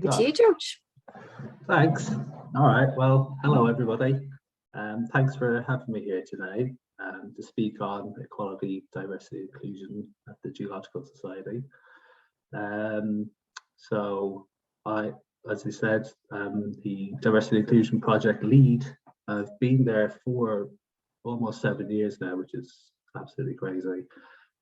Over to you, George. Thanks. All right. Well, hello, everybody. Thanks for having me here today to speak on equality, diversity, inclusion at the Geological Society. So I, as you said, the Diversity Inclusion Project lead. I've been there for almost 7 years now, which is absolutely crazy.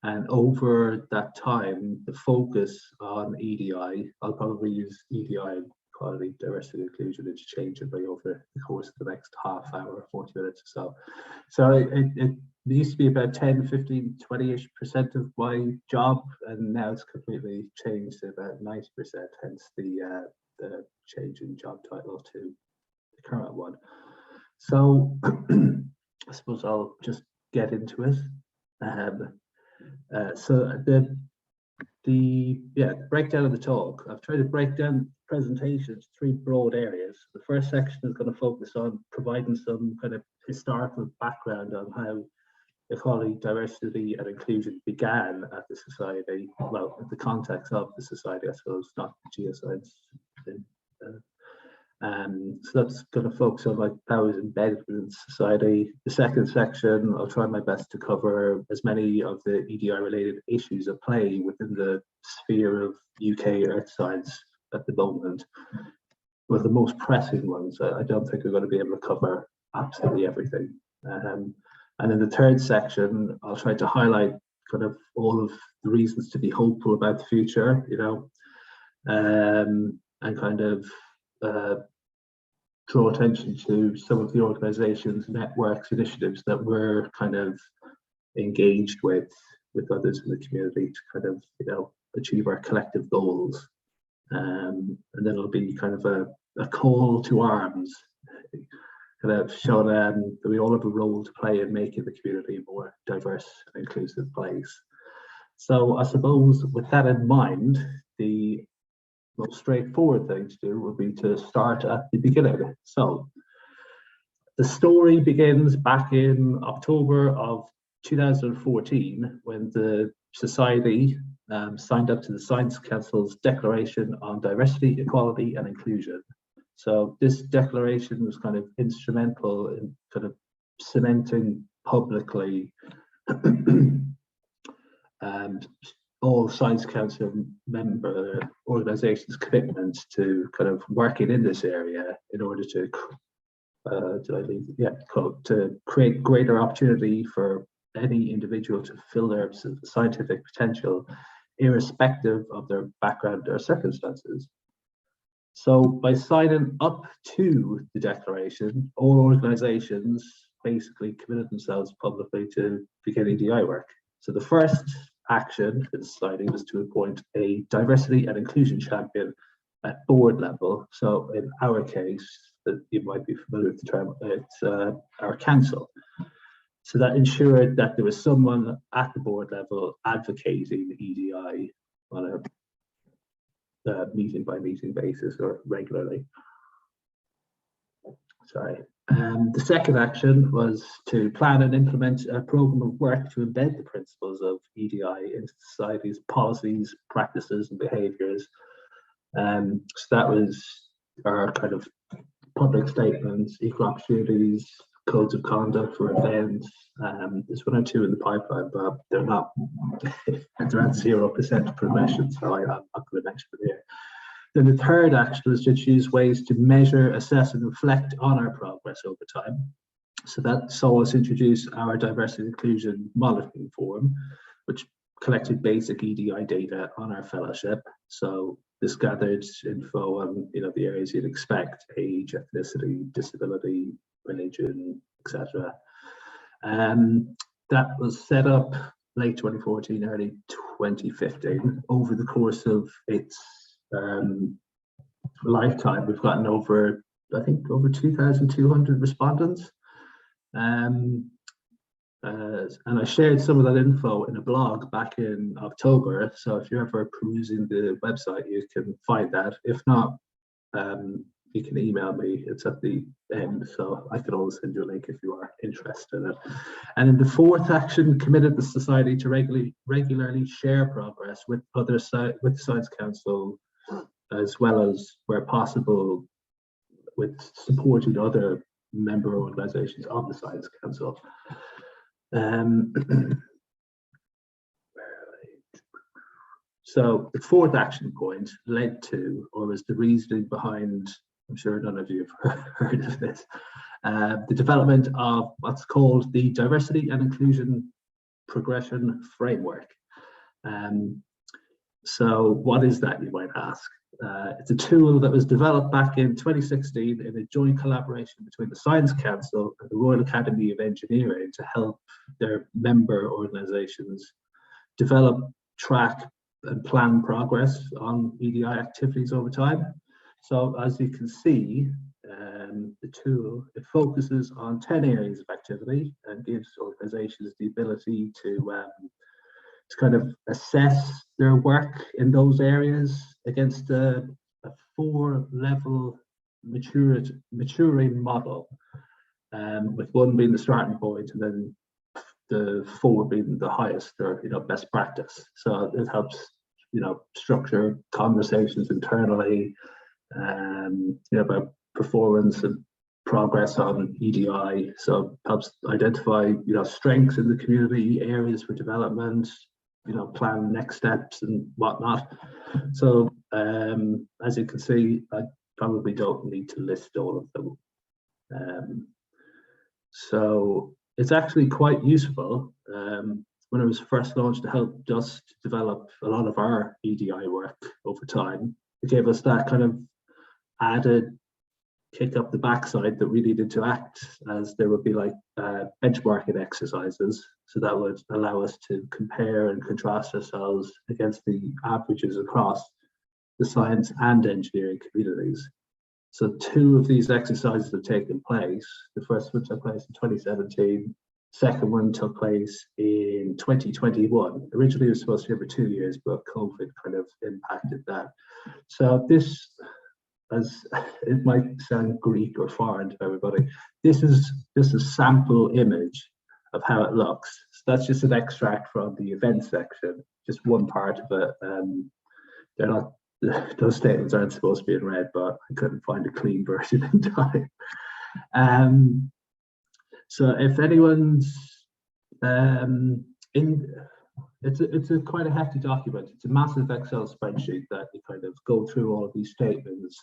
And over that time, the focus on EDI, I'll probably use EDI, equality, diversity, inclusion, interchangeably over the course of the next half hour, 40 minutes or so. So it used to be about 10, 15, 20-ish% of my job, and now it's completely changed to about 90%, hence the change in job title to the current one. So I suppose I'll just get into it. So the breakdown of the talk, I've tried to break down the presentation into 3 broad areas. The first section is going to focus on providing some kind of historical background on how equality, diversity and inclusion began at the society, well, in the context of the society, I suppose, not geoscience. So that's going to focus on like how it's embedded within society. The second section, I'll try my best to cover as many of the EDI related issues at play within the sphere of UK earth science at the moment, with the most pressing ones. I don't think we're going to be able to cover absolutely everything. And in the third section, I'll try to highlight kind of all of the reasons to be hopeful about the future, you know, and kind of draw attention to some of the organizations, networks, initiatives that we're kind of engaged with others in the community to kind of, you know, achieve our collective goals. And then it'll be kind of a call to arms, kind of showing that we all have a role to play in making the community a more diverse and inclusive place. So I suppose with that in mind, the most straightforward thing to do would be to start at the beginning. So the story begins back in October of 2014 when the Society signed up to the Science Council's Declaration on Diversity, Equality and Inclusion. So this declaration was kind of instrumental in kind of cementing publicly all Science Council member organizations' commitments to kind of working in this area in order to to create greater opportunity for any individual to fulfill their scientific potential, irrespective of their background or circumstances. So by signing up to the declaration, all organizations basically committed themselves publicly to begin EDI work. So the first action for the society was to appoint a diversity and inclusion champion at board level. So in our case, that you might be familiar with the term, it's our council. So that ensured that there was someone at the board level advocating EDI on a meeting by meeting basis or regularly. Sorry. The second action was to plan and implement a program of work to embed the principles of EDI into society's policies, practices, and behaviours. So that was our kind of public statements, equal opportunities, codes of conduct for events. There's 1 or 2 in the pipeline, but they're not. They're at 0% progression, so I'm not going to mention them here. Then the third action was to choose ways to measure, assess, and reflect on our progress over time. So that saw us introduce our diversity and inclusion monitoring forum, which collected basic EDI data on our fellowship. So this gathered info on, you know, the areas you'd expect: age, ethnicity, disability, religion, etc. That was set up late 2014, early 2015. Over the course of its lifetime, we've gotten over, I think, over 2,200 respondents. And I shared some of that info in a blog back in October. So if you're ever perusing the website, you can find that. If not, you can email me. It's at the end, so I can always send you a link if you are interested in it. And in the fourth action, committed the society to regularly share progress with the Science Council as well as where possible with supporting other member organisations of the Science Council. So the fourth action point led to, or was the reasoning behind, I'm sure none of you have heard of this, the development of what's called the Diversity and Inclusion Progression Framework. So what is that, you might ask? It's a tool that was developed back in 2016 in a joint collaboration between the Science Council and the Royal Academy of Engineering to help their member organisations develop, track and plan progress on EDI activities over time. So as you can see, the tool, it focuses on 10 areas of activity and gives organisations the ability to kind of assess their work in those areas against a 4-level maturing model, with 1 being the starting point and then the 4 being the highest, or best practice. So it helps structure conversations internally, about performance and progress on EDI. So it helps identify strengths in the community, areas for development, plan next steps and whatnot. So as you can see, I probably don't need to list all of them. So it's actually quite useful. When it was first launched, to help us develop a lot of our EDI work over time. It gave us that kind of added kick up the backside that we needed to act, as there would be like benchmarking exercises. So that would allow us to compare and contrast ourselves against the averages across the science and engineering communities. So 2 of these exercises have taken place. The first one took place in 2017. Second one took place in 2021. Originally it was supposed to be over 2 years, but COVID kind of impacted that. So this, as it might sound Greek or foreign to everybody, this is just a sample image of how it looks. So that's just an extract from the events section, just one part of it. They're not, those statements aren't supposed to be in red, but I couldn't find a clean version in time. So if anyone's it's a quite a hefty document. It's a massive Excel spreadsheet that you kind of go through all of these statements,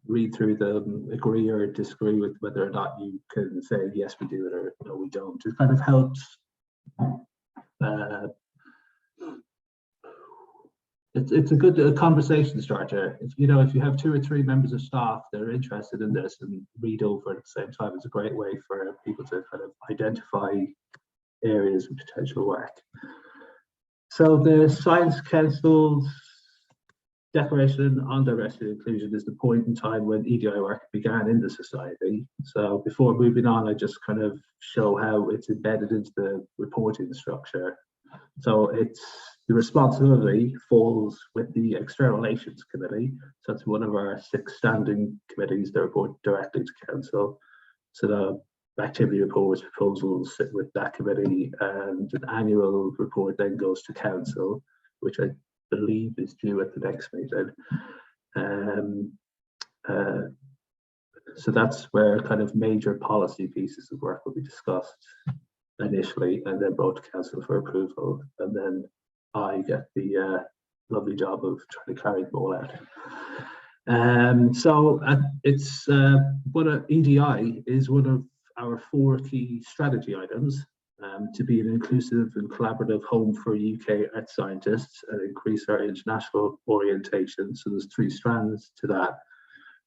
read through them, agree or disagree with whether or not you can say yes we do it or no we don't. It kind of helps. It's a good conversation starter. If you have 2 or 3 members of staff that are interested in this and read over at the same time, it's a great way for people to kind of identify areas of potential work. So the Science Council's Declaration on Diversity and Inclusion is the point in time when EDI work began in the society. So before moving on, I just kind of show how it's embedded into the reporting structure. So the responsibility falls with the External Relations Committee. So it's one of our 6 standing committees that report directly to Council. So the activity reports, proposals sit with that committee, and an annual report then goes to Council, which I believe is due at the next meeting. So that's where kind of major policy pieces of work will be discussed initially and then brought to Council for approval, and then I get the lovely job of trying to carry them all out. So it's EDI is one of our 4 key strategy items, to be an inclusive and collaborative home for UK earth scientists and increase our international orientation. So there's 3 strands to that.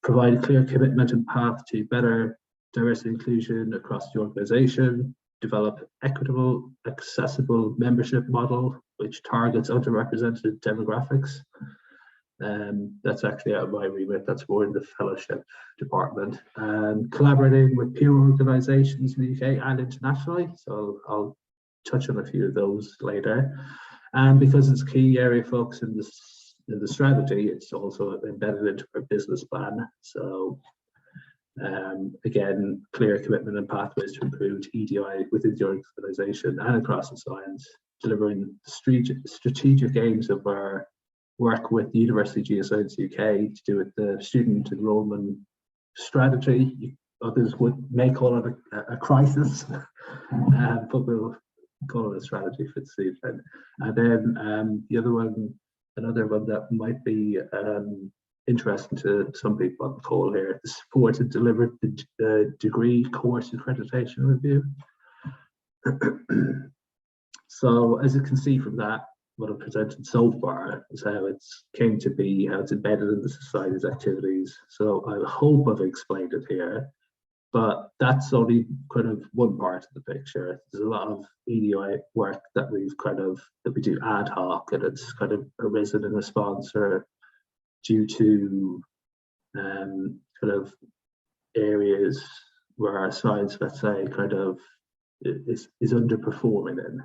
Provide a clear commitment and path to better diversity inclusion across the organisation. Develop equitable, accessible membership model which targets underrepresented demographics. That's actually out of my remit, that's more in the fellowship department. And collaborating with peer organisations in the UK and internationally, so I'll touch on a few of those later. And because it's a key area of focus in the strategy, it's also embedded into our business plan. So again, clear commitment and pathways to improve EDI within the organisation and across the science, delivering strategic aims of our work with the University Geosciences UK to do with the student enrollment strategy. Others would may call it a crisis, but we'll call it a strategy for this evening. And then the other one, another one that might be interesting to some people on the call here, the support to deliver the degree course accreditation review. So as you can see from that, what I've presented so far is how it's came to be, how it's embedded in the society's activities. So I hope I've explained it here, but that's only kind of one part of the picture. There's a lot of EDI work that we do ad hoc, and it's kind of arisen in response or due to kind of areas where our science, let's say, kind of is underperforming in.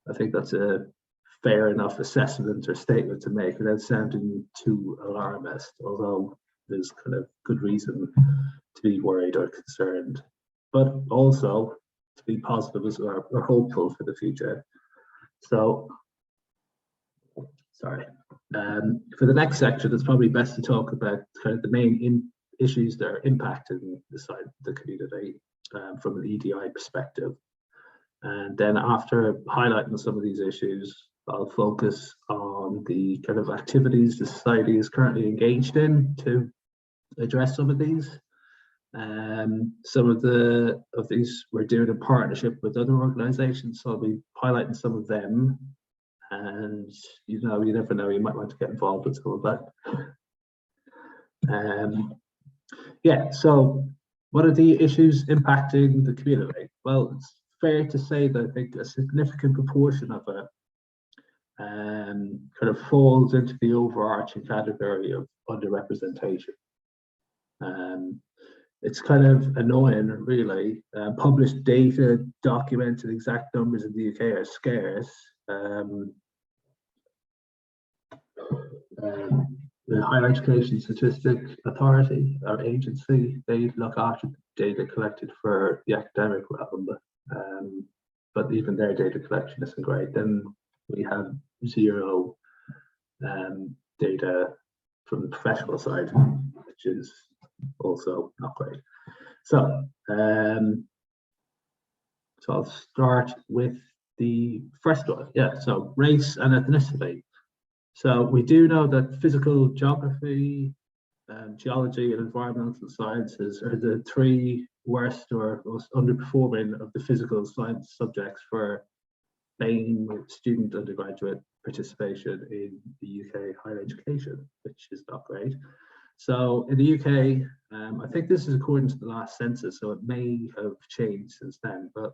I think that's a fair enough assessment or statement to make without sounding too alarmist, although there's kind of good reason to be worried or concerned, but also to be positive as well, or hopeful for the future. So, sorry. For the next section, it's probably best to talk about kind of the main issues that are impacting the community from an EDI perspective. And then after highlighting some of these issues, I'll focus on the kind of activities the society is currently engaged in to address some of these. Some of these we're doing in partnership with other organisations, so I'll be highlighting some of them. And you never know, you might want to get involved with some of that. Yeah, so what are the issues impacting the community? Well, it's fair to say that I think a significant proportion of it kind of falls into the overarching category of underrepresentation. It's kind of annoying, really. Published data, documented exact numbers in the UK are scarce. The Higher Education Statistic Authority, our agency, they look after data collected for the academic realm, but even their data collection isn't great. Then we have zero data from the professional side, which is also not great. So, so I'll start with the first one. Yeah, so race and ethnicity. So we do know that physical geography, geology and environmental sciences are the three worst or most underperforming of the physical science subjects for main student undergraduate participation in the UK higher education, which is not great. So in the UK, I think this is according to the last census, so it may have changed since then, but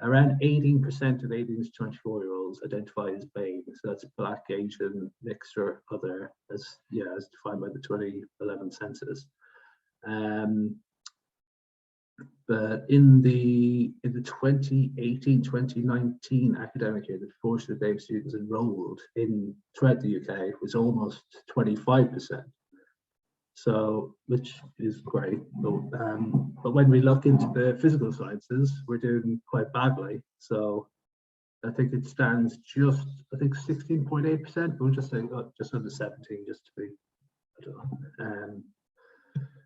around 18% of 18 to 24-year-olds identify as BAME, so that's Black, Asian, mixed or other, as defined by the 2011 census. But in the 2018-2019 academic year, the proportion of BAME students enrolled throughout the UK was almost 25%. So, which is great, but when we look into the physical sciences, we're doing quite badly. So, I think it stands just, 16.8%. We'll just say just under 17, just to be, I don't know.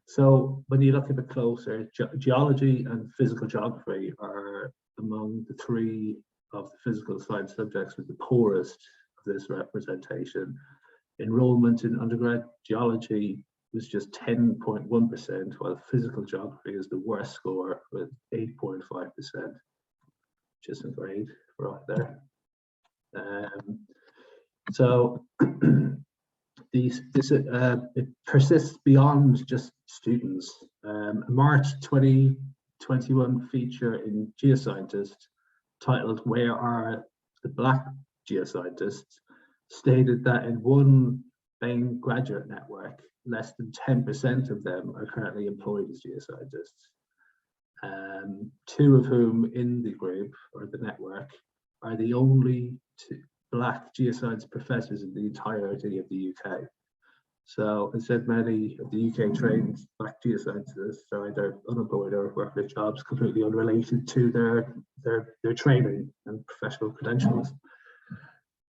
So, when you look a bit closer, geology and physical geography are among the three of the physical science subjects with the poorest of this representation. Enrollment in undergrad geology was just 10.1%, while physical geography is the worst score with 8.5%, which isn't great for up there. So it persists beyond just students. A March 2021 feature in Geo Scientists titled "Where Are the Black Geoscientists?" stated that in one BAME graduate network, less than 10% of them are currently employed as geoscientists. Two of whom in the group or the network are the only two Black geoscience professors in the entirety of the UK. So instead, many of the UK trained Black geoscientists are either unemployed or work their jobs completely unrelated to their training and professional credentials.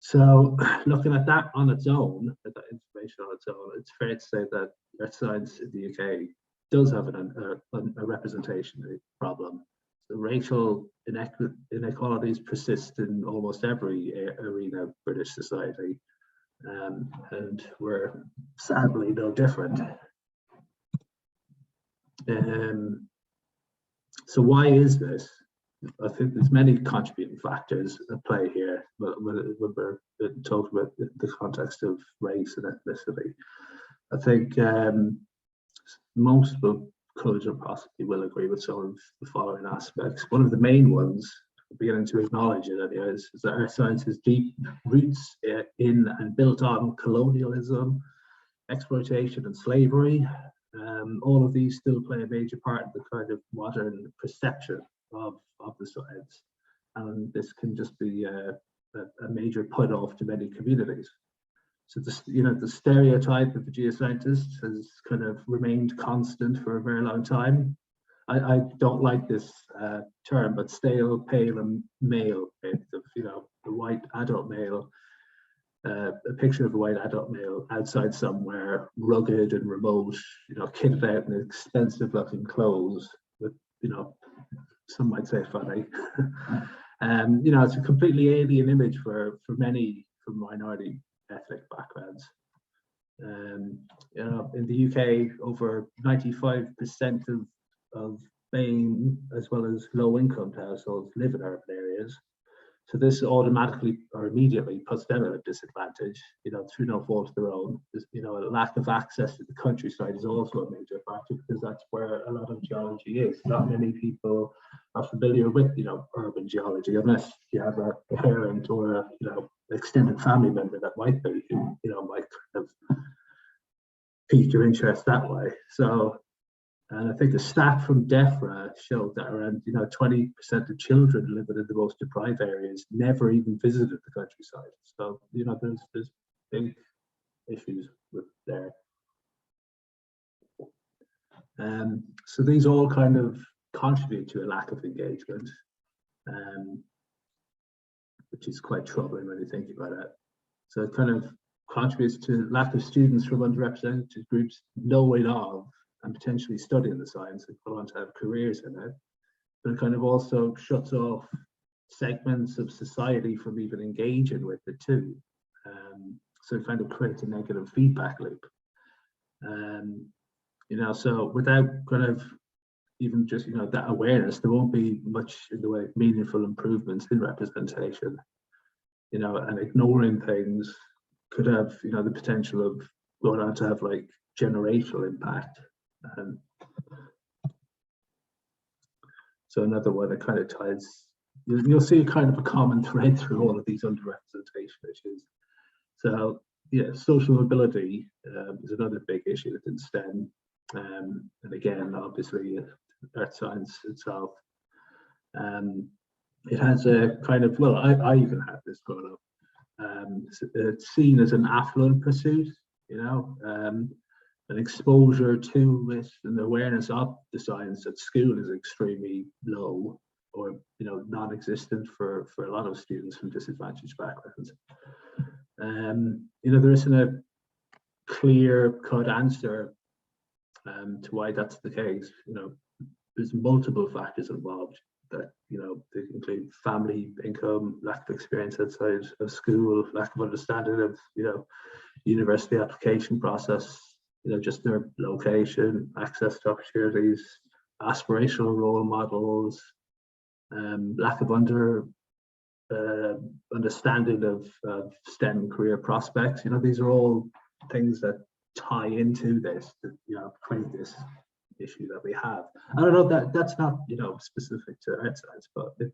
So looking at that on its own, at that information on its own, it's fair to say that earth science in the UK does have a representation problem. So racial inequalities persist in almost every arena of British society, and we're sadly no different. So why is this? I think there's many contributing factors at play here, but when we're talking about the context of race and ethnicity. I think most culture possibly will agree with some of the following aspects. One of the main ones, beginning to acknowledge it anyways, is that earth science has deep roots in and built on colonialism, exploitation and slavery. All of these still play a major part in the kind of modern perception of the science, and this can just be a major put off to many communities. So the stereotype of the geoscientist has kind of remained constant for a very long time. I don't like this term, but stale, pale, and male. The white adult male, a picture of a white adult male outside somewhere, rugged and remote, kitted out in expensive-looking clothes with, some might say funny. It's a completely alien image for many from minority ethnic backgrounds. In the UK, over 95% of BAME as well as low-income households live in urban areas. So this automatically or immediately puts them at a disadvantage, through no fault of their own. A lack of access to the countryside is also a major factor because that's where a lot of geology is. Not many people are familiar with, urban geology unless you have a parent or a, extended family member that might be, might kind of pique your interest that way. So, and I think the stat from DEFRA showed that around 20% of children living in the most deprived areas never even visited the countryside. So there's big issues with there. So these all kind of contribute to a lack of engagement, which is quite troubling when you think about it. So it kind of contributes to lack of students from underrepresented groups knowing of and potentially studying the science and go on to have careers in it. But it kind of also shuts off segments of society from even engaging with it too. So it kind of creates a negative feedback loop. So without kind of even just, that awareness, there won't be much in the way of meaningful improvements in representation. And ignoring things could have, the potential of going on to have like generational impact. So another one that kind of ties, you'll see kind of a common thread through all of these underrepresentation issues. So yeah, social mobility is another big issue within STEM. And again, obviously, earth science itself. It has a kind of, well, I even had this growing up. It's seen as an affluent pursuit, an exposure to it and awareness of the science at school is extremely low or non-existent for a lot of students from disadvantaged backgrounds. There isn't a clear-cut answer to why that's the case. There's multiple factors involved that they include family income, lack of experience outside of school, lack of understanding of university application process, just their location, access to opportunities, aspirational role models, lack of understanding of STEM career prospects. These are all things that tie into this, that create this issue that we have. I don't know that's not specific to earth science, but it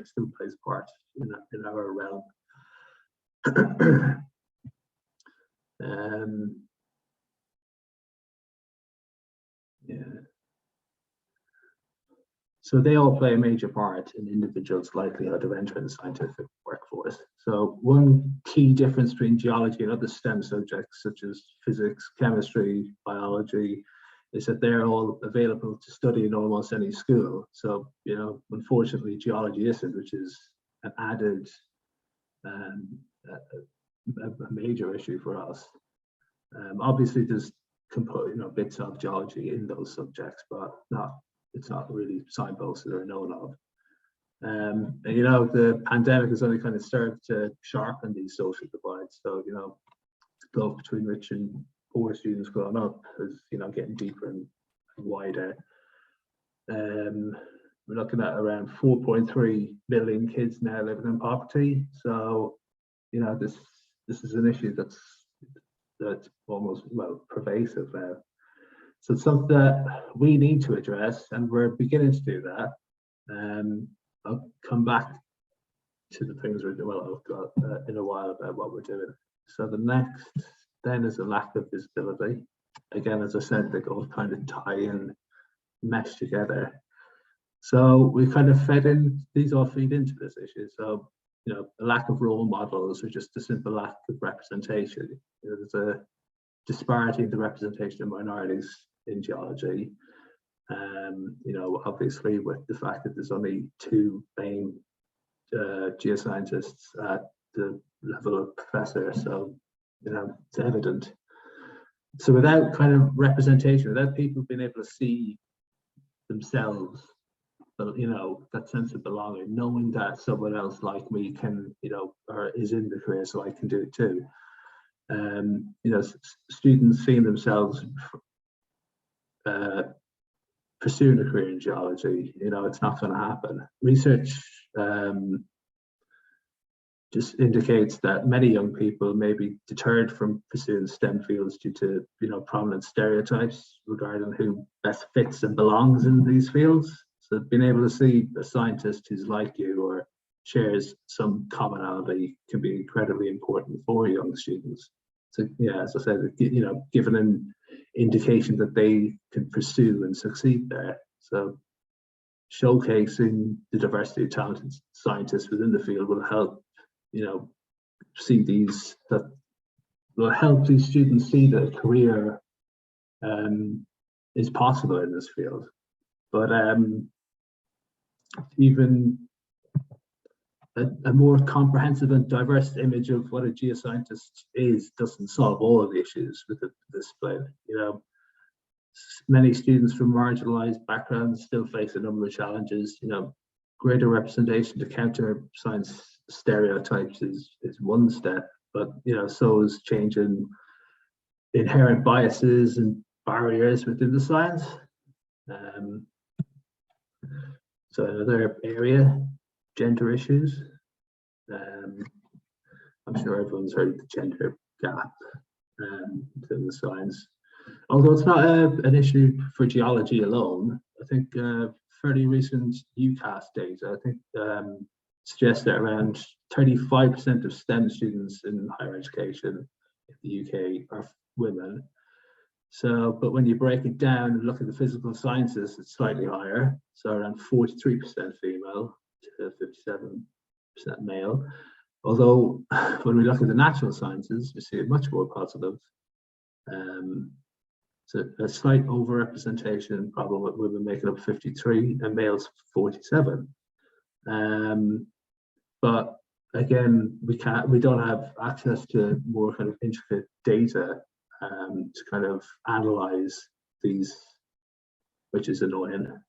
still plays a part in our realm. Yeah. So they all play a major part in individuals' likelihood of entering the scientific workforce. So one key difference between geology and other STEM subjects such as physics, chemistry, biology, is that they're all available to study in almost any school. So, unfortunately, geology isn't, which is an added a major issue for us. Obviously, there's bits of geology in those subjects, but it's not really signposted or known of. And, the pandemic has only kind of served to sharpen these social divides. So, the gulf between rich and poor students growing up is, getting deeper and wider. We're looking at around 4.3 million kids now living in poverty. So, this is an issue that's almost, pervasive now. So it's something that we need to address, and we're beginning to do that. I'll come back to the things we're doing in a while about what we're doing. So the next then is a lack of visibility. Again, as I said, they all kind of tie in, mesh together. So we kind of these all feed into this issue. So, a lack of role models, or just a simple lack of representation. There's a disparity in the representation of minorities in geology. Obviously with the fact that there's only 2 main geoscientists at the level of professor, so it's evident. So without kind of representation, without people being able to see themselves, that sense of belonging, knowing that someone else like me can, or is in the career, so I can do it too. Students seeing themselves pursuing a career in geology, it's not going to happen. Research just indicates that many young people may be deterred from pursuing STEM fields due to, prominent stereotypes regarding who best fits and belongs in these fields. So being able to see a scientist who's like you or shares some commonality can be incredibly important for young students. So yeah, as I said, given an indication that they can pursue and succeed there. So showcasing the diversity of talented scientists within the field will help, will help these students see that a career is possible in this field. But even a more comprehensive and diverse image of what a geoscientist is doesn't solve all of the issues with the discipline. Many students from marginalized backgrounds still face a number of challenges. Greater representation to counter science stereotypes is one step, but so is changing inherent biases and barriers within the science. So another area, gender issues. I'm sure everyone's heard of the gender gap within the science. Although it's not an issue for geology alone, I think fairly recent UCAS data, I think suggests that around 35% of STEM students in higher education in the UK are women. So, but when you break it down and look at the physical sciences, it's slightly higher. So around 43% female to 57% male. Although when we look at the natural sciences, we see it much more positive. So a slight overrepresentation problem with women making up 53 and males 47. But again, we don't have access to more kind of intricate data to kind of analyze these, which is annoying.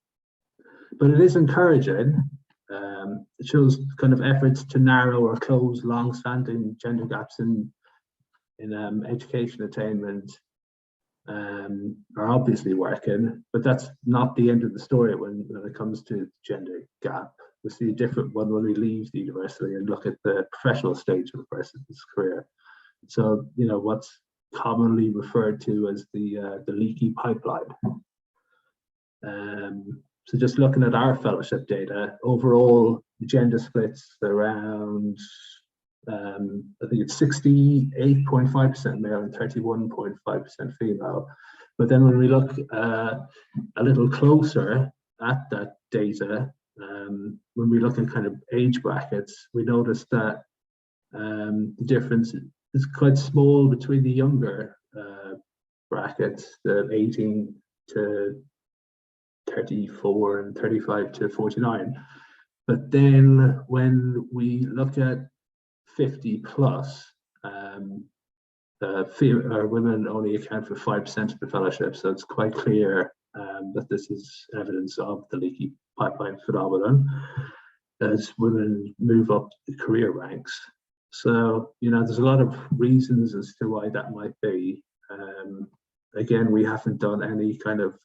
But it is encouraging. It shows kind of efforts to narrow or close long-standing gender gaps in education attainment are obviously working, but that's not the end of the story when it comes to gender gap. We see a different one when we leave the university and look at the professional stage of a person's career. So, what's commonly referred to as the leaky pipeline. So just looking at our fellowship data, overall gender splits around, I think it's 68.5% male and 31.5% female. But then when we look a little closer at that data, when we look at kind of age brackets, we notice that the difference is quite small between the younger brackets, the 18 to 34 and 35 to 49. But then when we look at 50 plus, women only account for 5% of the fellowship, so it's quite clear that this is evidence of the leaky pipeline phenomenon as women move up the career ranks. So, you know, there's a lot of reasons as to why that might be. Again, we haven't done any kind of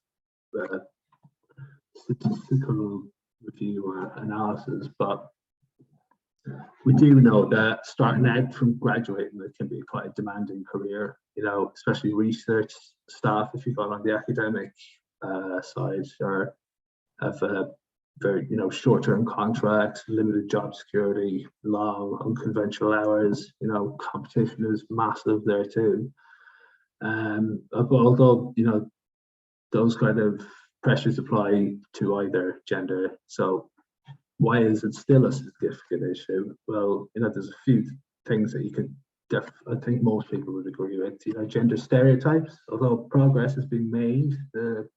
statistical review or analysis, but we do know that starting out from graduating, it can be quite a demanding career, you know, especially research staff, if you've got on the academic side, or have very, you know, short-term contracts, limited job security, long, unconventional hours, you know, competition is massive there too. Although, you know, those kind of pressures apply to either gender. So why is it still a significant issue? Well, you know, there's a few things that you could I think most people would agree with. You know, gender stereotypes, although progress has been made, the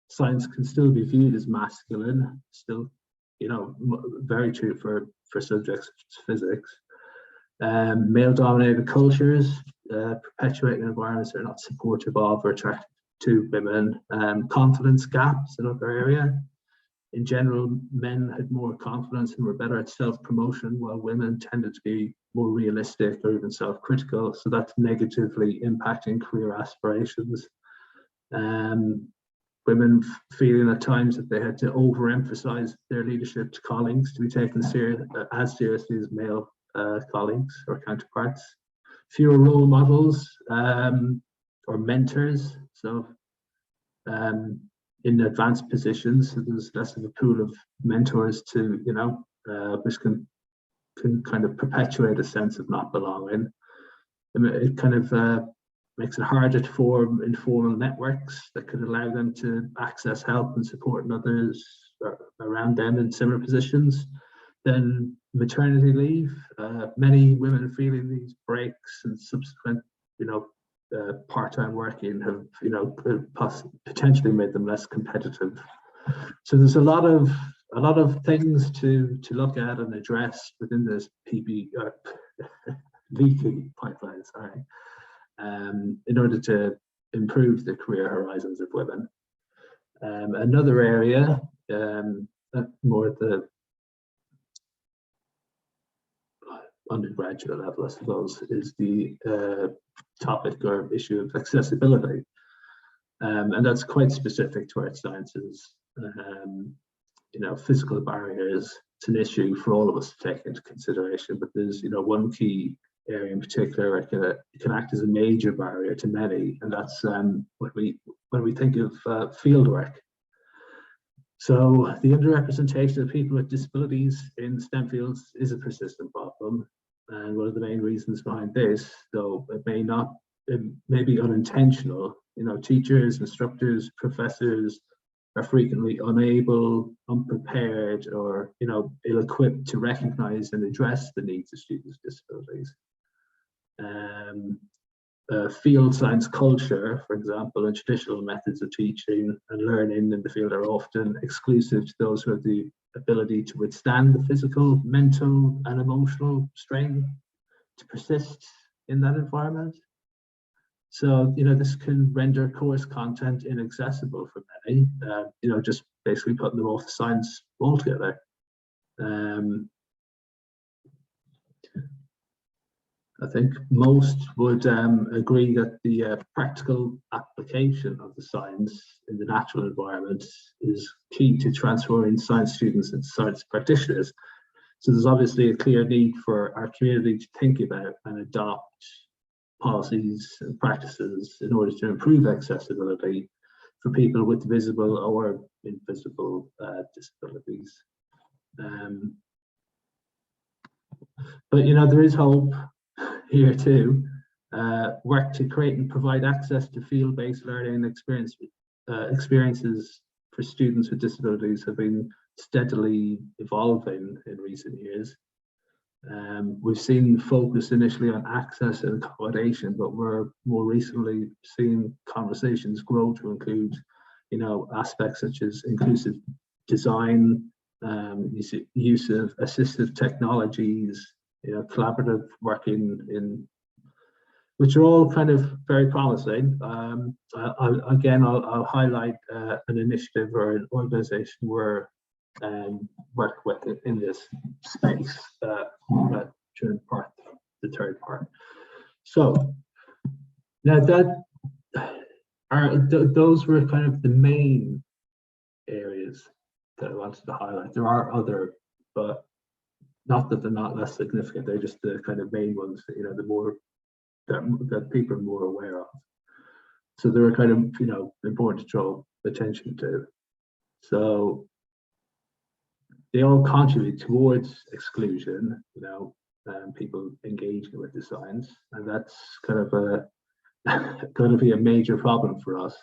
science can still be viewed as masculine, still, you know, very true for subjects such as physics. Male-dominated cultures perpetuate environments that are not supportive of or attractive to women. Confidence gaps, another area. In general, men had more confidence and were better at self-promotion, while women tended to be more realistic or even self-critical. So that's negatively impacting career aspirations. Women feeling at times that they had to overemphasize their leadership to colleagues to be taken as seriously as male colleagues or counterparts. Fewer role models or mentors. So in advanced positions, so there's less of a pool of mentors to, you know, which can kind of perpetuate a sense of not belonging. It kind of makes it harder to form informal networks that could allow them to access help and support in others around them in similar positions. Then maternity leave, many women feeling these breaks and subsequent, you know, part-time working have, you know, potentially made them less competitive. So there's a lot of things to look at and address within this leaky pipeline, sorry, in order to improve the career horizons of women. Another area, more at the undergraduate level, I suppose, is the topic or issue of accessibility. And that's quite specific to earth sciences. You know, physical barriers, it's an issue for all of us to take into consideration, but there's, you know, one key area in particular where it can act as a major barrier to many, and that's when we think of field work. So the underrepresentation of people with disabilities in STEM fields is a persistent problem. And one of the main reasons behind this, though it may be unintentional, you know, teachers, instructors, professors are frequently unable, unprepared, or, you know, ill-equipped to recognize and address the needs of students with disabilities. Field science culture, for example, and traditional methods of teaching and learning in the field are often exclusive to those who have the ability to withstand the physical, mental, and emotional strain to persist in that environment. So, you know, this can render course content inaccessible for many, you know, just basically putting them off the science altogether. I think most would agree that the practical application of the science in the natural environment is key to transforming science students into science practitioners. So there's obviously a clear need for our community to think about and adopt policies and practices in order to improve accessibility for people with visible or invisible disabilities. But, you know, there is hope here too. Work to create and provide access to field-based learning experiences for students with disabilities have been steadily evolving in recent years. We've seen focus initially on access and accommodation, but we're more recently seeing conversations grow to include, you know, aspects such as inclusive design, use of assistive technologies, collaborative working in, which are all kind of very promising. I'll highlight an initiative or an organisation we're work with in this space during the third part. So now those were kind of the main areas that I wanted to highlight. There are other, but not that they're not less significant. They're just the kind of main ones that, the more that people are more aware of. So they were kind of, important to draw attention to. So they all contribute towards exclusion, people engaging with the science, and that's kind of going to be a major problem for us.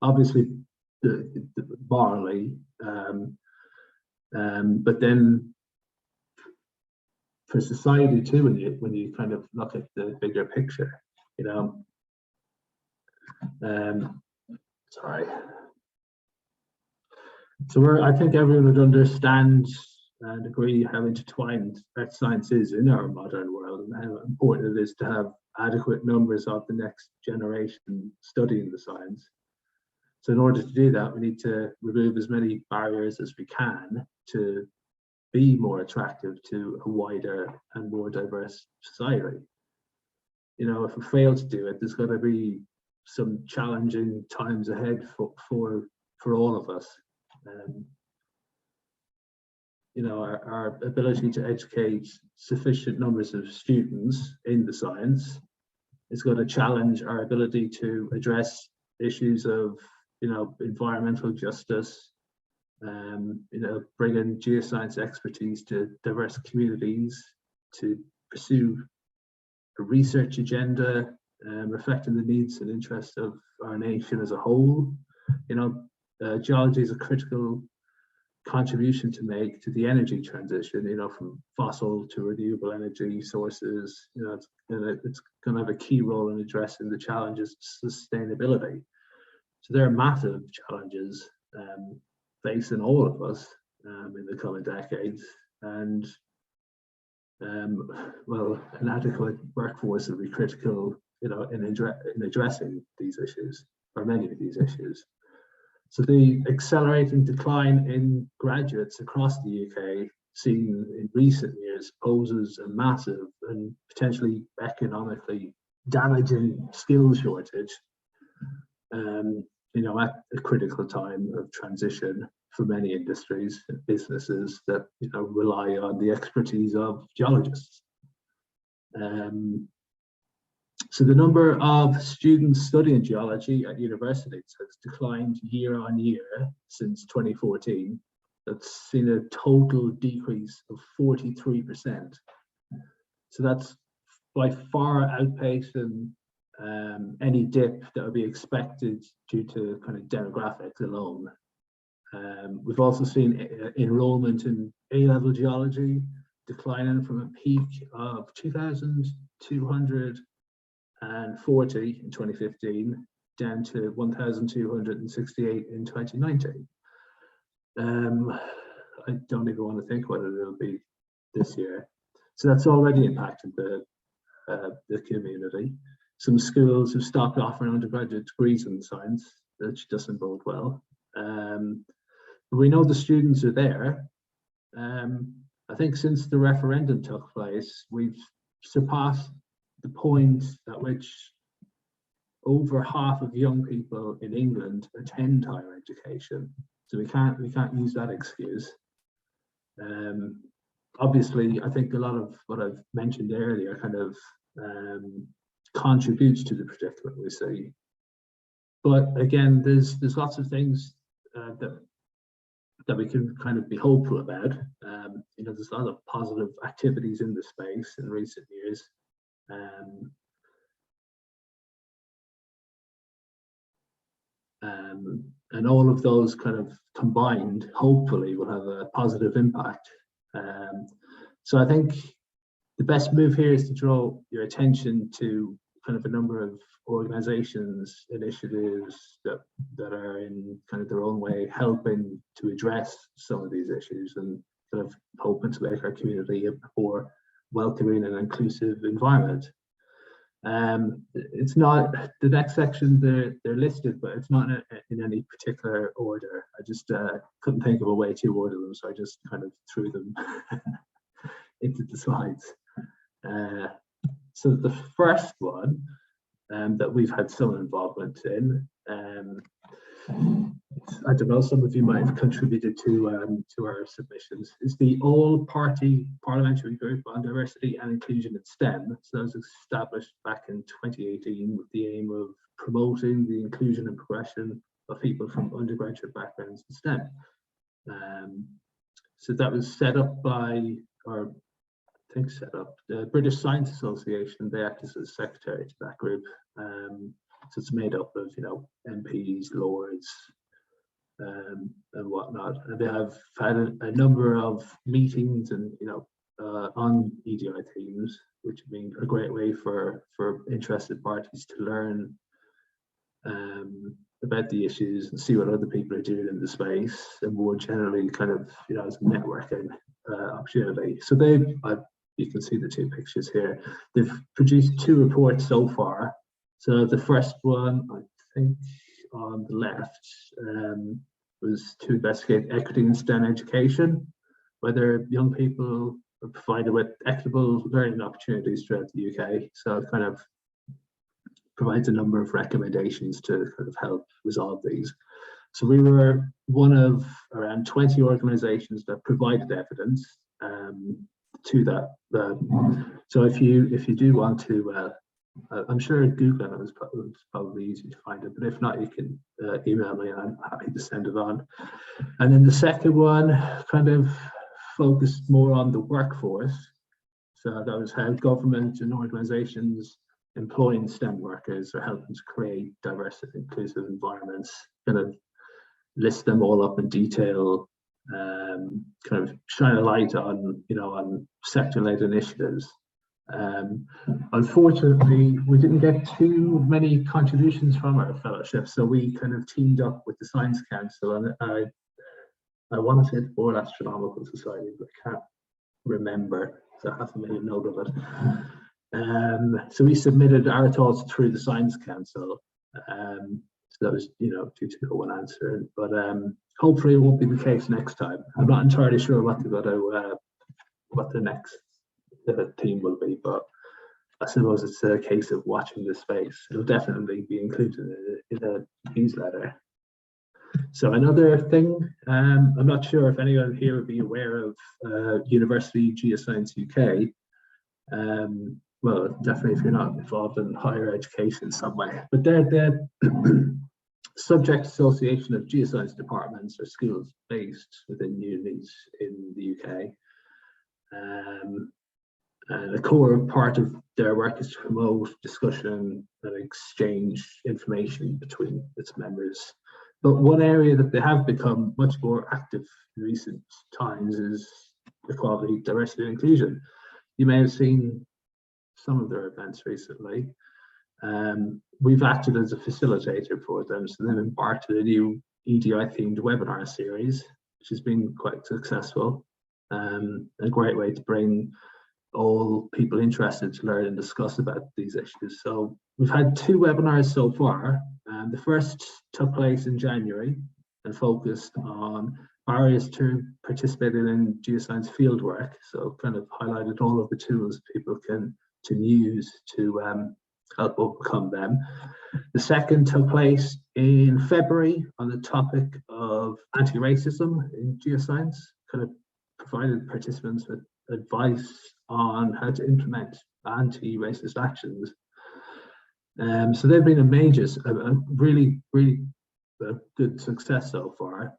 Obviously, morally, but then for society too, when you kind of look at the bigger picture, sorry. So I think everyone would understand and agree how intertwined earth science is in our modern world, and how important it is to have adequate numbers of the next generation studying the science. So in order to do that, we need to remove as many barriers as we can to be more attractive to a wider and more diverse society. If we fail to do it, there's going to be some challenging times ahead for all of us. Our ability to educate sufficient numbers of students in the science is going to challenge our ability to address issues of, environmental justice, bringing geoscience expertise to diverse communities, to pursue a research agenda, reflecting the needs and interests of our nation as a whole. Geology is a critical contribution to make to the energy transition, from fossil to renewable energy sources. It's going to have a key role in addressing the challenges to sustainability. So there are massive challenges facing all of us in the coming decades, and an adequate workforce will be critical, in addressing these issues, or many of these issues. So the accelerating decline in graduates across the UK seen in recent years poses a massive and potentially economically damaging skills shortage, at a critical time of transition for many industries and businesses that rely on the expertise of geologists. So the number of students studying geology at universities has declined year on year since 2014. That's seen a total decrease of 43%. So that's by far outpacing any dip that would be expected due to kind of demographics alone. We've also seen enrollment in A-level geology declining from a peak of 2,240 in 2015 down to 1,268 in 2019. I don't even want to think what it'll be this year. So that's already impacted the community. Some schools have stopped offering undergraduate degrees in science, which doesn't bode well. We know the students are there. I think since the referendum took place, we've surpassed the point at which over half of young people in England attend higher education. So we can't use that excuse. Obviously, I think a lot of what I've mentioned earlier kind of contributes to the predicament we see. But again, there's lots of things that we can kind of be hopeful about. There's a lot of positive activities in the space in recent years. And all of those kind of combined, hopefully, will have a positive impact. So I think the best move here is to draw your attention to kind of a number of organizations, initiatives that are in kind of their own way helping to address some of these issues and kind of hoping to make our community a more welcoming and inclusive environment. It's not, the next section, they're listed, but it's not in any particular order. I just couldn't think of a way to order them, so I just kind of threw them into the slides. So the first one that we've had some involvement in, I don't know, some of you might have contributed to our submissions, is the All-Party Parliamentary Group on Diversity and Inclusion in STEM. So that was established back in 2018 with the aim of promoting the inclusion and progression of people from undergraduate backgrounds in STEM. So that was set up by, or I think set up, the British Science Association. They acted as a secretary to that group. So it's made up of, you know, MPs, lords, and whatnot. And they have had a number of meetings and, you know, on EDI themes, which have been a great way for interested parties to learn about the issues and see what other people are doing in the space, and more generally kind of, you know, as a networking opportunity. So you can see the two pictures here. They've produced 2 reports so far. So the first one, I think on the left, was to investigate equity in STEM education, whether young people are provided with equitable learning opportunities throughout the UK. So it kind of provides a number of recommendations to kind of help resolve these. So we were one of around 20 organisations that provided evidence to that. So if you do want to, I'm sure Google it was probably easy to find it, but if not, you can email me and I'm happy to send it on. And then the second one kind of focused more on the workforce. So that was how government and organisations employing STEM workers are helping to create diverse and inclusive environments, kind of list them all up in detail, kind of shine a light on, you know, on sector-led initiatives. Unfortunately, we didn't get too many contributions from our fellowship, so we kind of teamed up with the Science Council, and I want to say the Royal Astronomical Society, but I can't remember, so I haven't made a note of it. So we submitted our thoughts through the Science Council. So that was, you know, due to no one answer, but hopefully it won't be the case next time. I'm not entirely sure what the next theme will be, but I suppose it's a case of watching this space. It'll definitely be included in a newsletter. So another thing, I'm not sure if anyone here would be aware of Universitygeosciences UK. Well, definitely if you're not involved in higher education in some way, but they're the subject association of geoscience departments or schools based within unis in the UK. And a core part of their work is to promote discussion and exchange information between its members. But one area that they have become much more active in recent times is equality, diversity, and inclusion. You may have seen some of their events recently. We've acted as a facilitator for them, so they've embarked on a new EDI-themed webinar series, which has been quite successful. A great way to bring all people interested to learn and discuss about these issues. So we've had 2 webinars so far. The first took place in January and focused on barriers to participating in geoscience fieldwork. So kind of highlighted all of the tools people can use to help overcome them. The second took place in February on the topic of anti-racism in geoscience, kind of provided participants with advice on how to implement anti-racist actions. So they've been a really good success so far.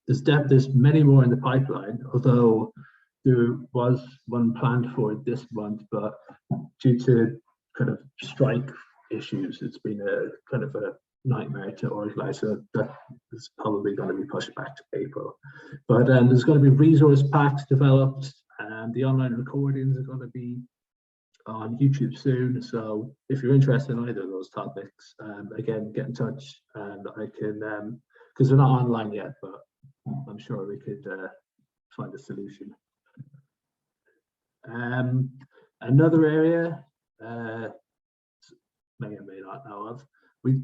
There's many more in the pipeline, although there was one planned for this month, but due to kind of strike issues, it's been a kind of a nightmare to organize, so that is probably going to be pushed back to April. But there's going to be resource packs developed, and the online recordings are going to be on YouTube soon. So if you're interested in either of those topics, again, get in touch, and I can, because they're not online yet, but I'm sure we could find a solution. Another area, may or may not know of, we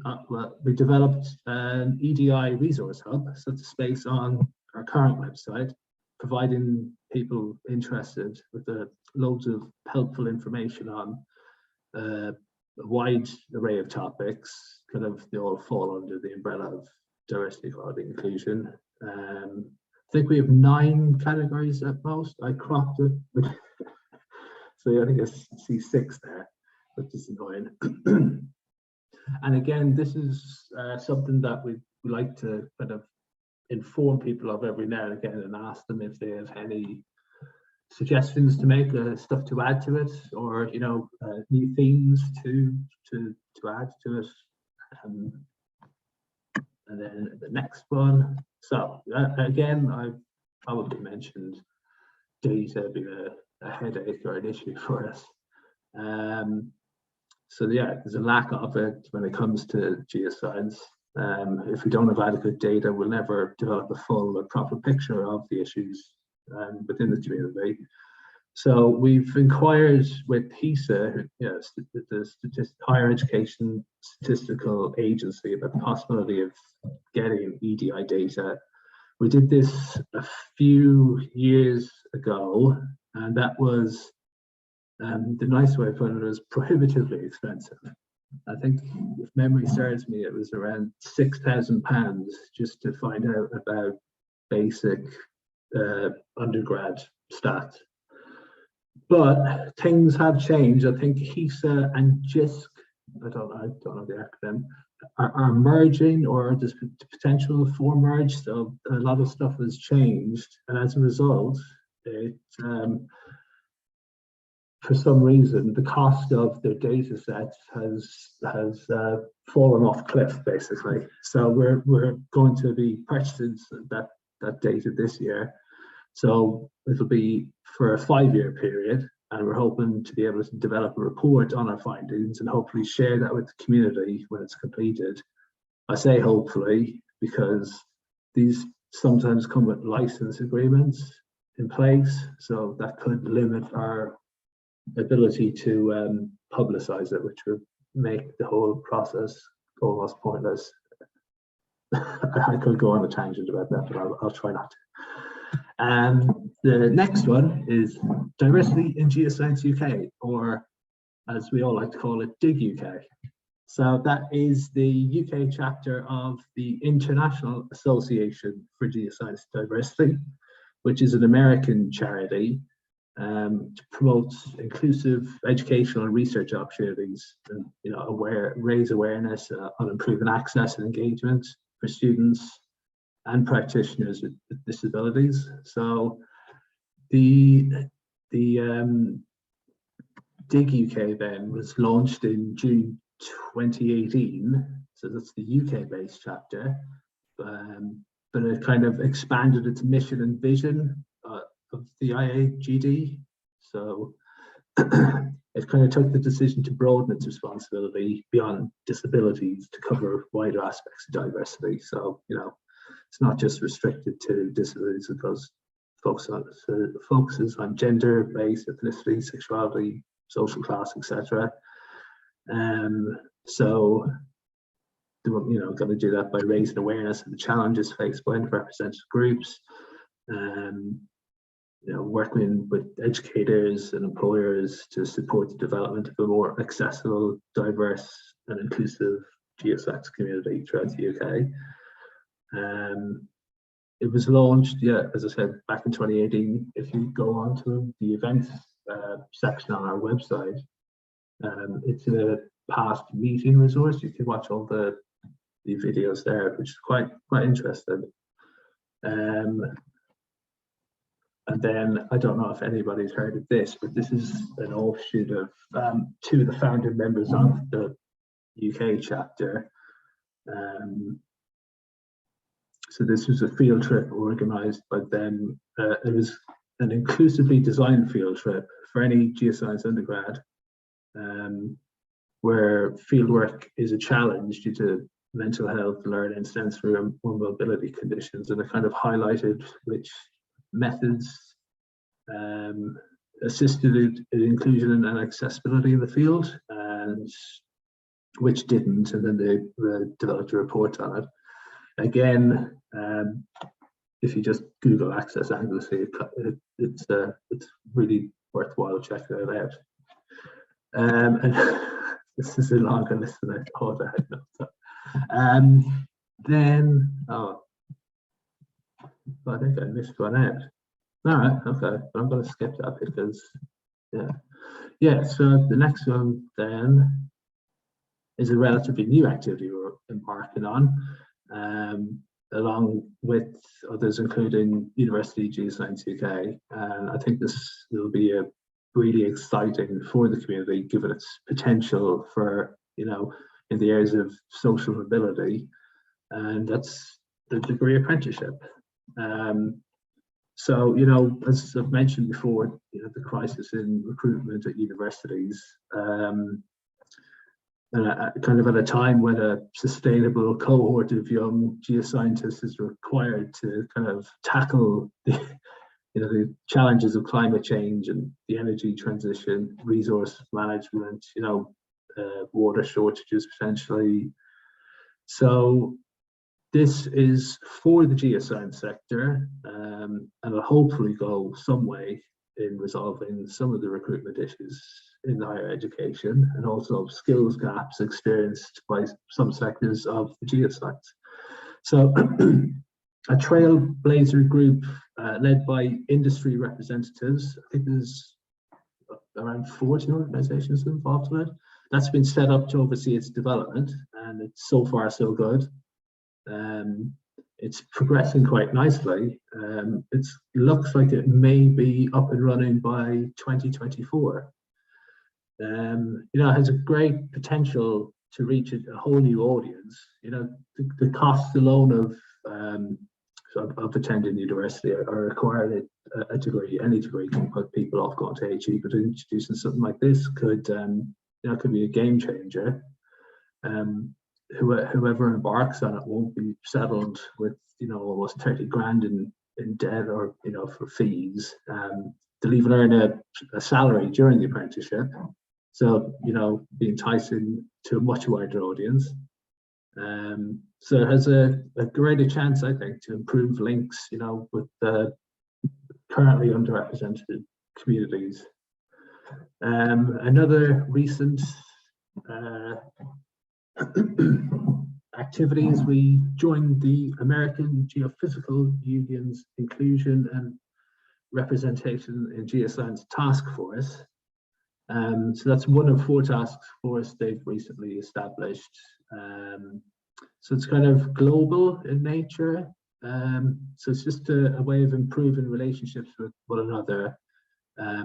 developed an EDI Resource Hub, so it's a space on our current website, providing people interested with loads of helpful information on a wide array of topics. Kind of they all fall under the umbrella of diversity, equality, inclusion. I think we have 9 categories at most. I cropped it, so I think I see 6 there, which is annoying. And again, this is something that we like to kind of inform people of every now and again, and ask them if they have any suggestions to make, stuff to add to it, or new themes to add to it. And then the next one. So again, I've probably mentioned data being a headache or an issue for us. So yeah, there's a lack of it when it comes to geoscience. If we don't have adequate data, we'll never develop a full or proper picture of the issues within the community. So we've inquired with HESA, the Higher Education Statistical Agency, about the possibility of getting EDI data. We did this a few years ago, and that was, the nice way of putting it, was prohibitively expensive. I think, if memory serves me, it was around £6,000 just to find out about basic undergrad stats. But things have changed. I think HESA and JISC, I don't know the acronym, are merging, or there's potential for merge. So a lot of stuff has changed, and as a result, it for some reason, the cost of their data sets has fallen off cliff, basically. So we're going to be purchasing that data this year. So it'll be for a 5-year period, and we're hoping to be able to develop a report on our findings and hopefully share that with the community when it's completed. I say hopefully because these sometimes come with license agreements in place, so that could limit our ability to publicize it, which would make the whole process almost pointless. I could go on a tangent about that, but I'll try not to. The next one is Diversity in Geoscience UK, or as we all like to call it, DIG UK. So that is the UK chapter of the International Association for Geoscience Diversity, which is an American charity to promote inclusive educational and research opportunities, and raise awareness on improving access and engagement for students and practitioners with disabilities. So the DIG UK then was launched in June 2018, so that's the UK-based chapter, but it kind of expanded its mission and vision of the IAGD. So it kind of took the decision to broaden its responsibility beyond disabilities to cover wider aspects of diversity. So it's not just restricted to disabilities, it goes focuses on gender, race, ethnicity, sexuality, social class, etc. So going to do that by raising awareness of the challenges faced by underrepresented groups, working with educators and employers to support the development of a more accessible, diverse and inclusive geoscience community throughout the UK. It was launched, as I said, back in 2018. If you go on to the events section on our website, it's a past meeting resource. You can watch all the videos there, which is quite interesting. And then I don't know if anybody's heard of this, but this is an offshoot of 2 of the founding members of the UK chapter. So this was a field trip organised by them. It was an inclusively designed field trip for any geoscience undergrad, where fieldwork is a challenge due to mental health, learning, sensory or mobility conditions, and it kind of highlighted which methods assisted in inclusion and accessibility in the field, and which didn't, and then they developed a report on it. Again, if you just Google access accuracy, it's really worthwhile checking it out. And this is a longer list than I thought I had notes. Then, I think I missed one out. All right, okay, but I'm going to skip that because, yeah. So the next one then is a relatively new activity we're embarking on, along with others, including University Geosciences UK. And I think this will be a really exciting for the community, given its potential for, in the areas of social mobility, and that's the degree apprenticeship. So, as I've mentioned before, the crisis in recruitment at universities, and kind of at a time when a sustainable cohort of young geoscientists is required to kind of tackle the challenges of climate change and the energy transition, resource management, water shortages potentially. So this is for the geoscience sector, and will hopefully go some way in resolving some of the recruitment issues in higher education, and also skills gaps experienced by some sectors of the geoscience. So a trailblazer group led by industry representatives, I think there's around 40 organizations involved in it, that's been set up to oversee its development, and it's so far so good. It's progressing quite nicely. It looks like it may be up and running by 2024. It has a great potential to reach a whole new audience. The costs alone of attending university or acquiring a degree, any degree, can put people off going to HE, but introducing something like this could be a game changer. Whoever embarks on it won't be settled with almost 30 grand in debt or for fees. They'll even earn a salary during the apprenticeship, so be enticing to a much wider audience. So it has a greater chance, I think, to improve links with the currently underrepresented communities. Another recent activities, we joined the American Geophysical Union's Inclusion and Representation in Geoscience Task Force. So that's one of 4 task forces they've recently established. So it's kind of global in nature. So it's just a way of improving relationships with one another,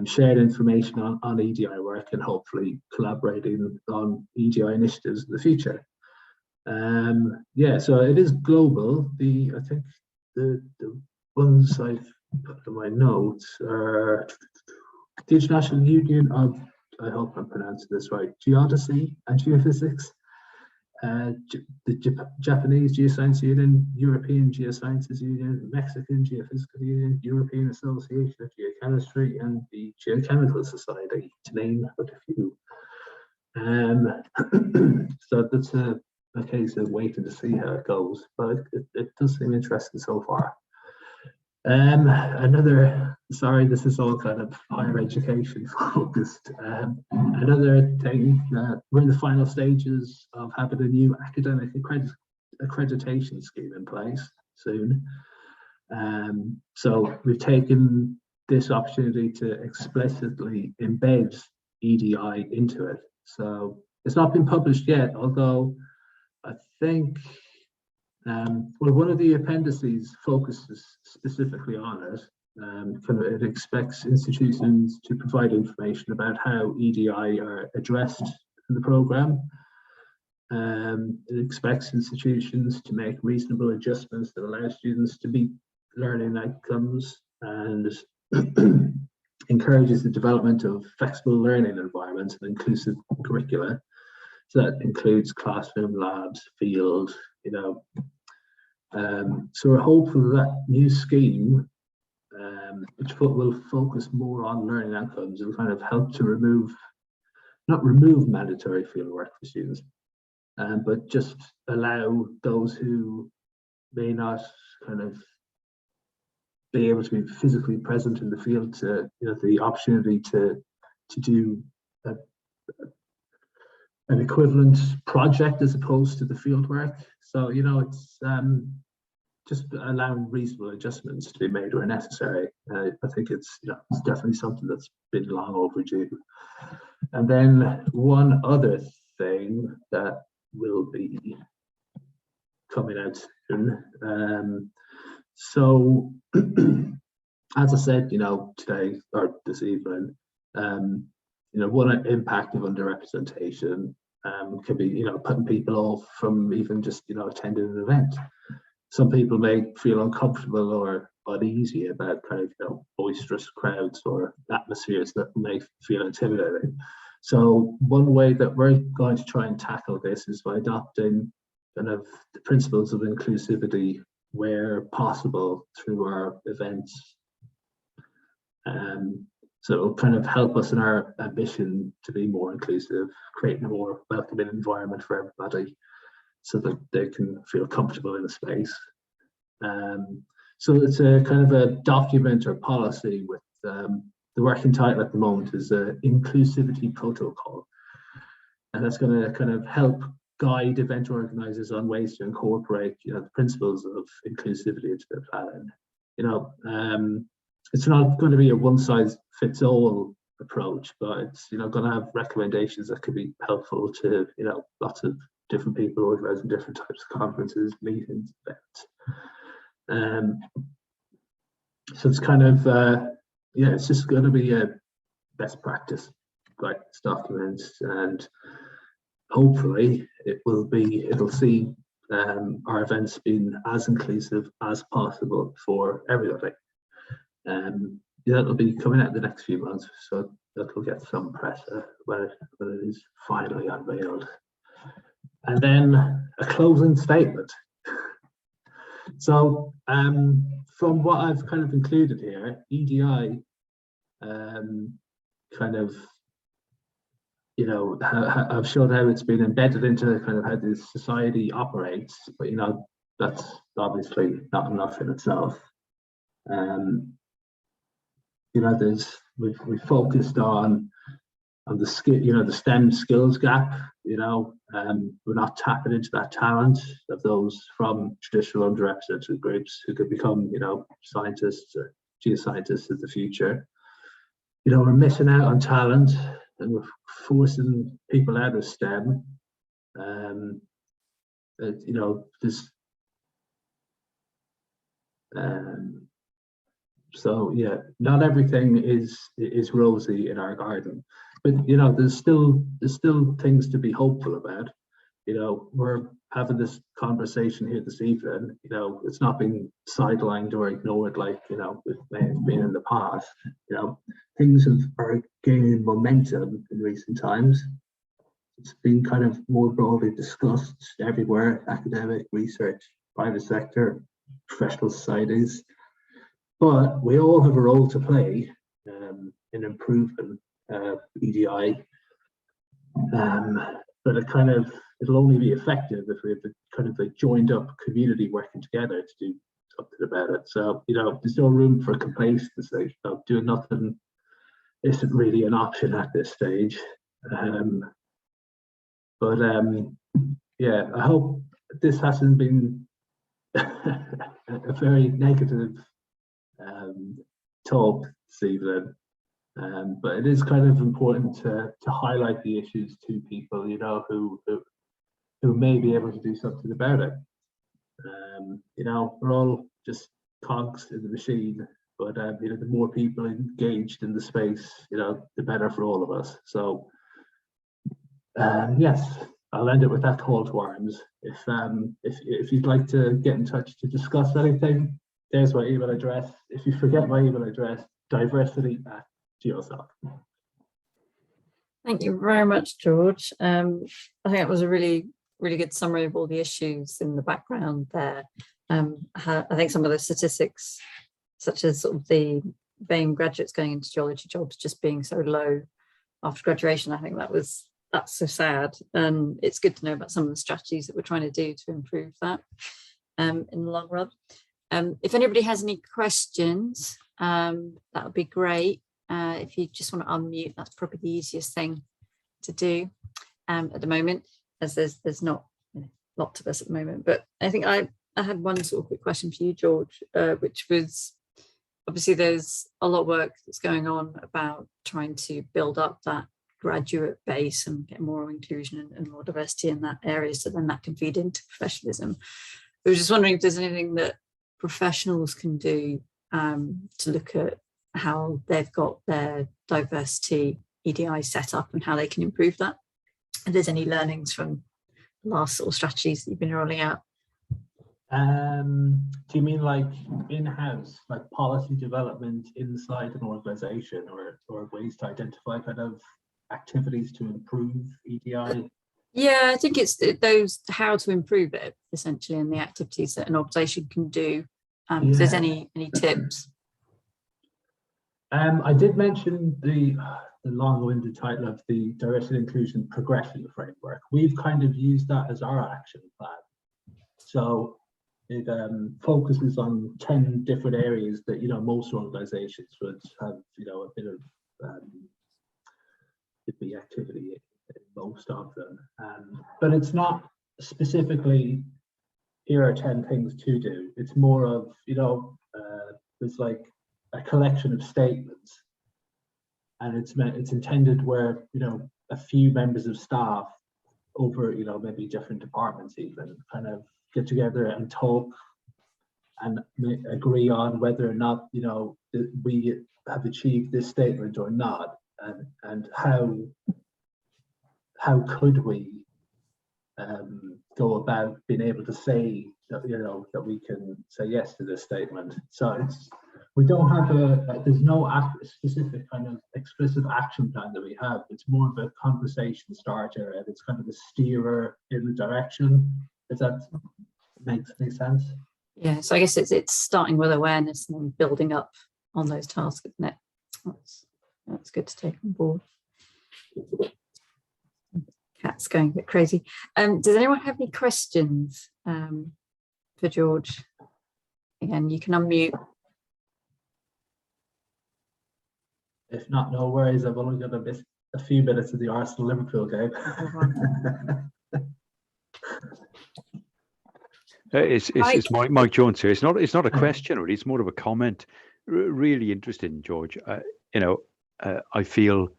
shared information on EDI work, and hopefully collaborating on EDI initiatives in the future. So it is global. I think the ones I've put in my notes are the International Union of, I hope I'm pronouncing this right, Geodesy and Geophysics, the Japanese Geoscience Union, European Geosciences Union, Mexican Geophysical Union, European Association of Geochemistry, and the Geochemical Society, to name but a few. So that's a case of waiting to see how it goes, but it does seem interesting so far. Sorry, this is all kind of higher education focused. Another thing, we're in the final stages of having a new academic accreditation scheme in place soon. So we've taken this opportunity to explicitly embed EDI into it. So it's not been published yet, although I think one of the appendices focuses specifically on it. It expects institutions to provide information about how EDI are addressed in the programme. It expects institutions to make reasonable adjustments that allow students to meet learning outcomes, and encourages the development of flexible learning environments and inclusive curricula. So that includes classroom, labs, field, so we're hopeful that new scheme which will focus more on learning outcomes and kind of help to not remove mandatory fieldwork for students, but just allow those who may not kind of be able to be physically present in the field to, the opportunity to do an equivalent project as opposed to the field work. So, it's just allowing reasonable adjustments to be made where necessary. I think it's definitely something that's been long overdue. And then one other thing that will be coming out soon. So as I said, today or this evening, one impact of underrepresentation could be, putting people off from even just, attending an event. Some people may feel uncomfortable or uneasy about kind of, boisterous crowds or atmospheres that may feel intimidating. So one way that we're going to try and tackle this is by adopting kind of the principles of inclusivity where possible through our events. So it'll kind of help us in our ambition to be more inclusive, creating a more welcoming environment for everybody so that they can feel comfortable in a space. So it's a kind of a document or policy with the working title at the moment is a inclusivity protocol. And that's going to kind of help guide event organizers on ways to incorporate, the principles of inclusivity into their planning. It's not going to be a one-size-fits-all approach, but it's going to have recommendations that could be helpful to lots of different people organizing different types of conferences, meetings, events. So it's kind of it's just going to be a best practice guidance document, and hopefully it'll see our events being as inclusive as possible for everybody. That'll be coming out in the next few months, so that'll get some press when it is finally unveiled. And then a closing statement. So from what I've kind of included here, EDI kind of, I've shown how it's been embedded into kind of how the society operates, but that's obviously not enough in itself. We've focused on the skill, the STEM skills gap. We're not tapping into that talent of those from traditional underrepresented groups who could become, scientists or geoscientists of the future. We're missing out on talent, and we're forcing people out of STEM. So yeah, not everything is rosy in our garden, but there's still things to be hopeful about. We're having this conversation here this evening. It's not being sidelined or ignored like it may have been in the past. Things are gaining momentum in recent times. It's been kind of more broadly discussed everywhere: academic, research, private sector, professional societies. But we all have a role to play in improving EDI. But it'll only be effective if we have kind of a joined up community working together to do something about it. So, there's no room for complacency. Doing nothing isn't really an option at this stage. Yeah, I hope this hasn't been a very negative talk this evening, but it is kind of important to highlight the issues to people, who may be able to do something about it. We're all just cogs in the machine, but the more people engaged in the space, the better for all of us. So yes, I'll end it with that call to arms. If you'd like to get in touch to discuss anything, there's my email address. If you forget my email address, diversity@geosciences. Thank you very much, George. I think that was a really good summary of all the issues in the background there. I think some of the statistics such as sort of the BAME graduates going into geology jobs just being so low after graduation. I think that's so sad. And it's good to know about some of the strategies that we're trying to do to improve that in the long run. If anybody has any questions, that would be great. If you just want to unmute, that's probably the easiest thing to do at the moment, as there's not lots of us at the moment. But I think I had one sort of quick question for you, George, which was, obviously there's a lot of work that's going on about trying to build up that graduate base and get more inclusion and more diversity in that area, so then that can feed into professionalism. I was just wondering if there's anything that professionals can do to look at how they've got their diversity EDI set up and how they can improve that. If there's any learnings from the last sort of strategies that you've been rolling out. Do you mean like in-house, like policy development inside an organization, or ways to identify kind of activities to improve EDI? Yeah, I think it's those how to improve it essentially, and the activities that an organization can do. If there's any tips. I did mention the long-winded title of the Diversity and Inclusion Progression Framework. We've kind of used that as our action plan. So it focuses on 10 different areas that, you know, most organizations would have, you know, a bit of the activity in most of them. But it's not specifically, here are 10 things to do. It's more of, you know, there's like a collection of statements, and it's intended where, you know, a few members of staff over, you know, maybe different departments even kind of get together and talk and agree on whether or not, you know, we have achieved this statement or not, and how could we go about being able to say that, you know, that we can say yes to this statement. So we don't have there's no specific kind of explicit action plan that we have. It's more of a conversation starter, and it's kind of a steerer in the direction, if that makes any sense. Yeah, so I guess it's starting with awareness and then building up on those tasks, isn't it? That's good to take on board. Cat's going a bit crazy. Does anyone have any questions for George? Again, you can unmute. If not, no worries. I've only got a few minutes of the Arsenal-Liverpool game. It's Mike Jones here. It's not a question, really. It's more of a comment. Really interesting, George. You know, I feel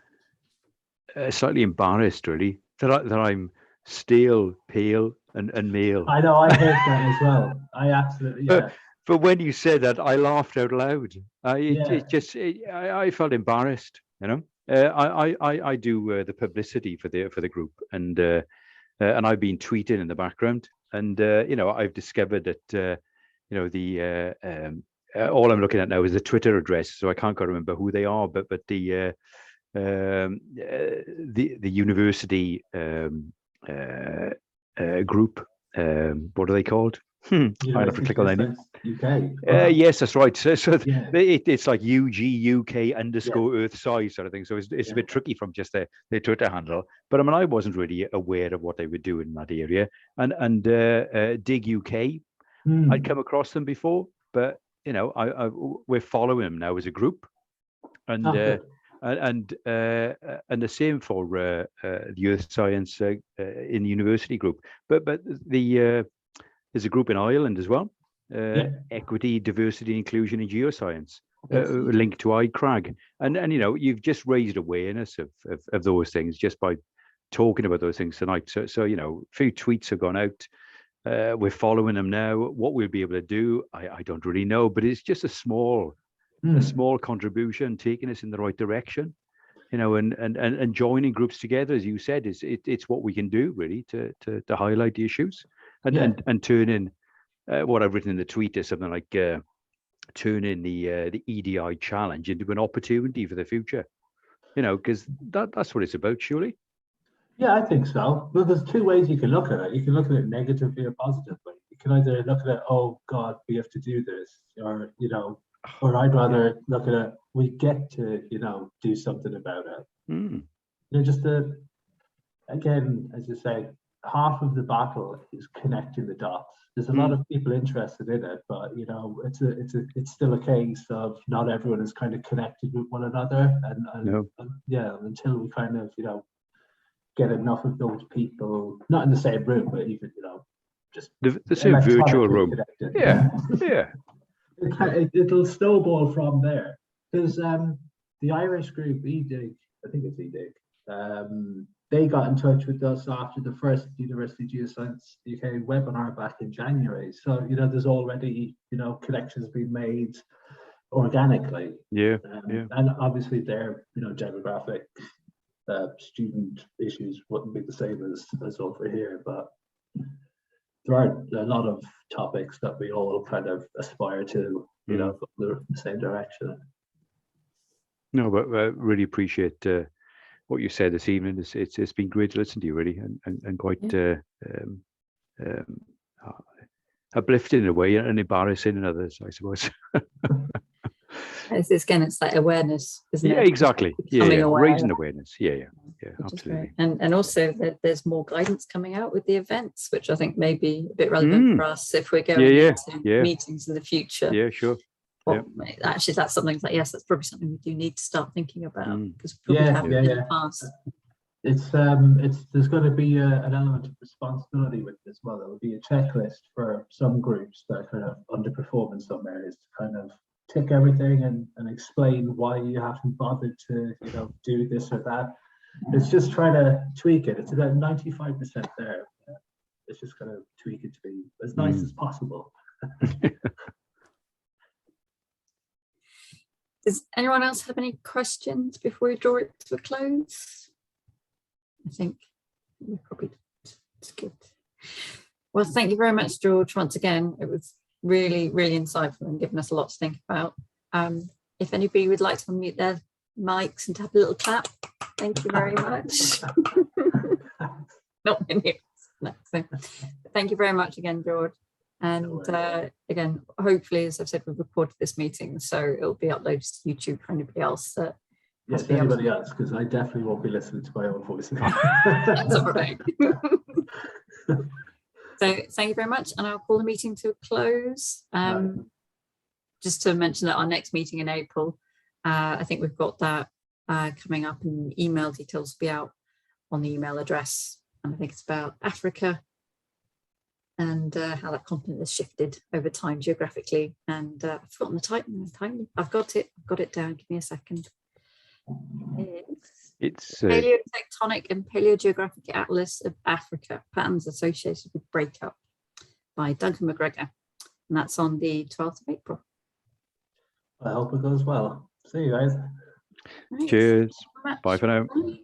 slightly embarrassed, really, that I'm stale, pale, and male. I know, I heard that as well. I absolutely, yeah. But when you said that, I laughed out loud. I felt embarrassed. You know, I do the publicity for the group, and I've been tweeting in the background, and you know, I've discovered that you know, the all I'm looking at now is the Twitter address, so I can't quite remember who they are, but the university group, what are they called? I have to click on that. UK. Yes, that's right. So yeah. It's like UG UK _ Earth size sort of thing. So it's a bit tricky from just their Twitter handle. But I mean, I wasn't really aware of what they were doing in that area. And Dig UK, I'd come across them before, but you know, we're following them now as a group, and the same for the Earth Science in the university group. But there's a group in Ireland as well, Equity, Diversity, Inclusion in Geoscience, linked to ICRAG. And you know, you've just raised awareness of those things just by talking about those things tonight. So you know, a few tweets have gone out. We're following them now. What we'll be able to do, I don't really know, but it's just a small contribution, taking us in the right direction. You know, and joining groups together, as you said, it's what we can do really to highlight the issues. And turn in what I've written in the tweet is something like turn in the EDI challenge into an opportunity for the future. You know, because that's what it's about, surely. Yeah, I think so. Well, there's two ways you can look at it. You can look at it negatively or positively. You can either look at it, oh God, we have to do this, or you know, Or I'd rather look at it, we get to, you know, do something about it. Mm. You know, just again, as you say, half of the battle is connecting the dots. There's a lot of people interested in it, but you know, it's still a case of not everyone is kind of connected with one another, and yeah, until we kind of, you know, get enough of those people, not in the same room, but even, you know, just the same virtual room. Connected. Yeah. It'll snowball from there, because the Irish group EDIG, I think it's EDIG, they got in touch with us after the first University Geosciences UK webinar back in January. So, you know, there's already, you know, connections being made organically. And obviously their, you know, demographic student issues wouldn't be the same as over here, but there are a lot of topics that we all kind of aspire to, you know, go the same direction. No, but I really appreciate what you said this evening. It's been great to listen to you, really, and quite uplifting in a way, and embarrassing in others, I suppose. It's that awareness, isn't it? Yeah, exactly. Raising awareness. Yeah, Which absolutely. And also that there's more guidance coming out with the events, which I think may be a bit relevant for us if we're going into meetings in the future. Yeah, sure. Well, actually, that's something that, yes, that's probably something we do need to start thinking about, because we probably haven't in the past. It's there's going to be an element of responsibility with this. Well, there will be a checklist for some groups that kind of underperform in some areas to kind of tick everything and explain why you haven't bothered to, you know, do this or that. It's just trying to tweak it. It's about 95% there. It's just going to tweak it to be as nice as possible. Does anyone else have any questions before we draw it to a close? I think we probably it's good. Well, thank you very much, George. Once again, it was really, really insightful and given us a lot to think about. If anybody would like to unmute their mics and to have a little clap, thank you very much. Not many. No, so, thank you very much again, George. And again, hopefully, as I've said, we've recorded this meeting, so it'll be uploaded to YouTube for anybody else. Yes, anybody else, because I definitely won't be listening to my own voice. That's all right. So thank you very much, and I'll call the meeting to a close. Just to mention that our next meeting in April, I think we've got that coming up, and email details will be out on the email address. And I think it's about Africa and how that continent has shifted over time geographically. And I've forgotten the title. I've got it down. Give me a second. It's Paleotectonic and Paleogeographic Atlas of Africa, Patterns Associated with Breakup by Duncan McGregor. And that's on the 12th of April. I hope it goes well. See you guys. Nice. Cheers. Bye for now. Bye.